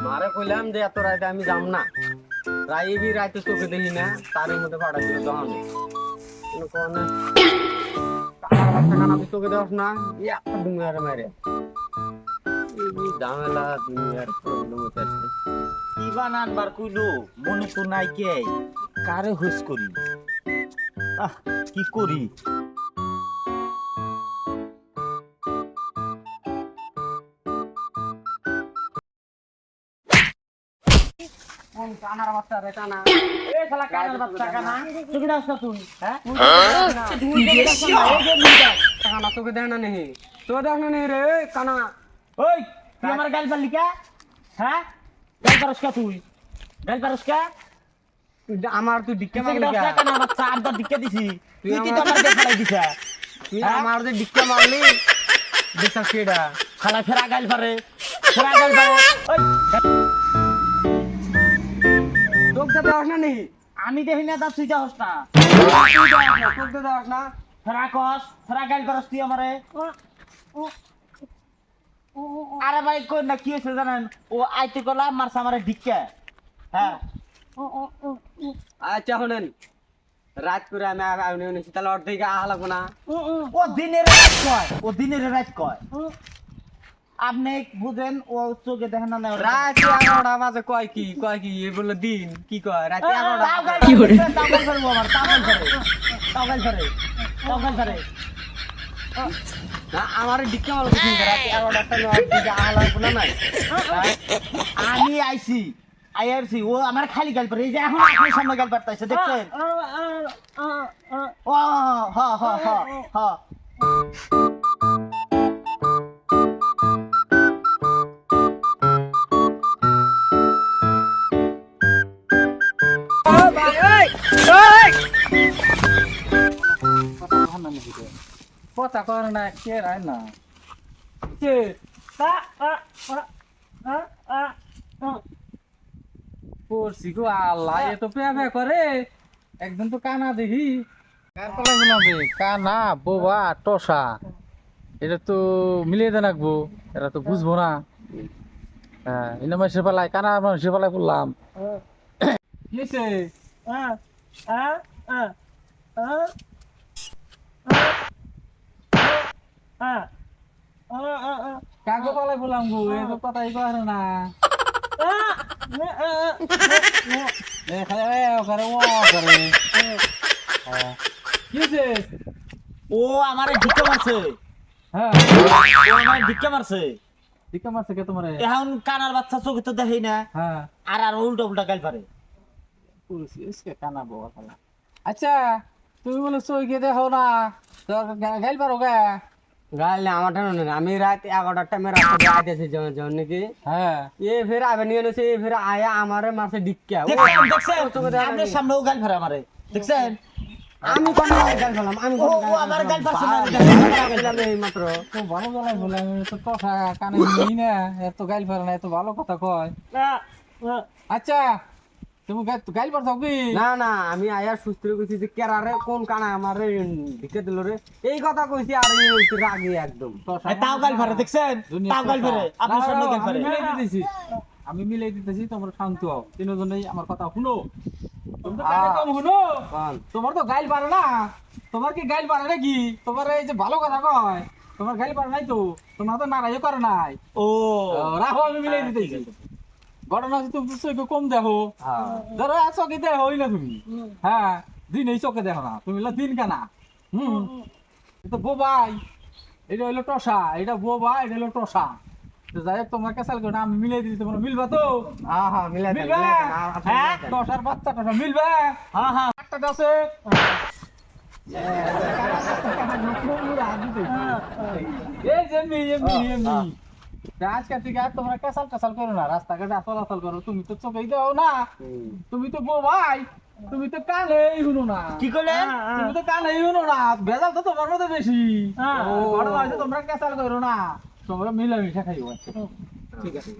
মারে কইলাম যে এত রাতে আমি যাম না, রাইবি রাতে চোখে দেখি না, তার মধ্যে ফাটা ছিল তখন কোন আমি চোখে দেওয়াস না, একটা দুনিয়ার মেরে ঝামেলা দুনিয়ার প্রবলেম হচ্ছে। কি বানান বার কইলো মনে তো নাই কে কারে হুস করি কি করি কোন কানার বাচ্চা রে কানা, এ শালা কানার বাচ্চা কানা তুই দাস না তুই হ্যাঁ কানা চোখে দেয় না নেহি, চোখে দেখ না নেহি রে কানা। ওই তুই আমার গাল পারলি কে হ্যাঁ গাল পারস কে তুই গাল পারস কে আমার তুই ডিক্কে তুই মারলি দাস না কানা বাচ্চা আড্ডা দিকে দিছি তুই কি তো আমার গাল পারাই দিছা তুই আমার যে ডিক্কে মারলি দেখছস কেডা শালা ফেরা গাল পারে ওই চোখ দেওয়াস না নেহি, আমি দেখি না তা তুই যাস না চোখ দেওয়াস না ফেরা কস ফেরা গাল পারস তুই আমারে আরে ভাই কই না কি হয়েছে জানেন ও আইতে গলা মারছে আমারে ঢিক্কা হ্যাঁ আচ্ছা শুনেন, রাত করে আমি আউনি তাহলে অর্ধেক আহা লাগবো না। ও দিনের রাত কয় আপনি বুঝেন ও চোখে দেখেন না রাত 11টা বাজে কয় কি এ বললো দিন কি কয় রাত 11টা কি করে তাওগাল করব আমার তাওগাল করে না আমার ডিক্কা মারলো কি রাত 11টা অর্ধেক আহা লাগবো না নাই। আমি আইআরসি ও আমার খালি গাল পারে এই যে এখন আপনার সামনে গাল পারতাইছে দেখছেন ও হ কথা কর না কে রায় না কে করছি গো আল্লাহ, এ তো পেয়া করে একদম তো কানা দেখি কার কলাই বলাবে কানা বোবা টসা, এটা তো মিলিয়ে দেন রাখবো, এটা তো বুঝবো না। হ্যাঁ এটা মানুষের পালায় কানা মানুষের পালায় বললাম কিসে কাগো পালায় বললাম গো, এ তো কথাই কয় না। ও আমারে ঢিক্কা মারছে হ্যাঁ ও আমারে ঢিক্কা মারছে দিকে মারছে কে তোমার? এখন কানার বাচ্চা চোখে তো দেখেই না হ্যাঁ আর উল্টা গাল পারে কানা বাবা খালা। আচ্ছা তুমি বলে চৌকে দেখো না, তোর গাইল পারো গা? গাইল আমার টানো না, আমি রাত 11টার টাইমে রাস্তা আইতেছি যখন নাকি হ্যাঁ এ ফের আবে নিয়ে নেছে, এ ফের আয়া আমারে মারছে ডিক্কা। দেখছেন আপনার সামনেও গাল পারে আমারে দেখছেন আমি কোন গাল ফেলাম? আমি ও আমার গাল পারছে না এই মাত্র তো ভালো গলায় বললাম, তো কথা কানে নিই না, এত গাইল ফেলে না, এত ভালো কথা কয়। আচ্ছা তুমি গাইল পারছো কি? না না আমি আয়া সুস্থ কইছি যে কেরারে কোন কানা আমারে ঢিকে দিল রে, এই কথা কইছি। আর রাগে একদম তাও গাল পারে দেখছেন তাও গাল পারে আপনার সামনে গাল পারে আমি মিলাই দিতেছি, তোমরা শান্ত হও তিনজনেই, আমার কথা শুনো। তুমি তো কানে কম শুনো, তোমার তো গাইল পারে না। তোমার কি গাইল পারে নাকি? তোমার এই যে ভালো কথা কয়, তোমার গাইল পারে নাই তো, তোমার তো নারাইও করে নাই। ও রাখো আমি মিলাই দিতেছি। ঘটনা হচ্ছে তুমি চোখে কম দেখো, ধরো চোখে দেখো না তুমি, হ্যাঁ দিন এই চোখে দেখো না তুমি, দিন কানা। এটা বোবাই, এটা হইলো টসা, এটা বোবা, এটা হইলো টসা। যাই হোক তোমার কেসাল করে আমি মিলাই দিচ্ছি, তোমরা মিলবা তো? মিলবা? হ্যাঁ টসার বাচ্চা টসা মিলবা? হ্যাঁ একটা আছে এই যেমনি আজকের থেকে আর তোমরা কেসাল করো না, রাস্তাঘাটে চলাচল করো। তুমি তো চোখেই দাও না, তুমি তো বোবাই, তুমি তো কানেই শুনো না। কি করলেন? তুমি তো কানেই শুনো না, ভেজাল তো তোমার মধ্যে বেশি। ঘটনা হয়েছে তোমরা কেসাল করো না, তোমরা মিলামিশা খাইও। ঠিক আছে।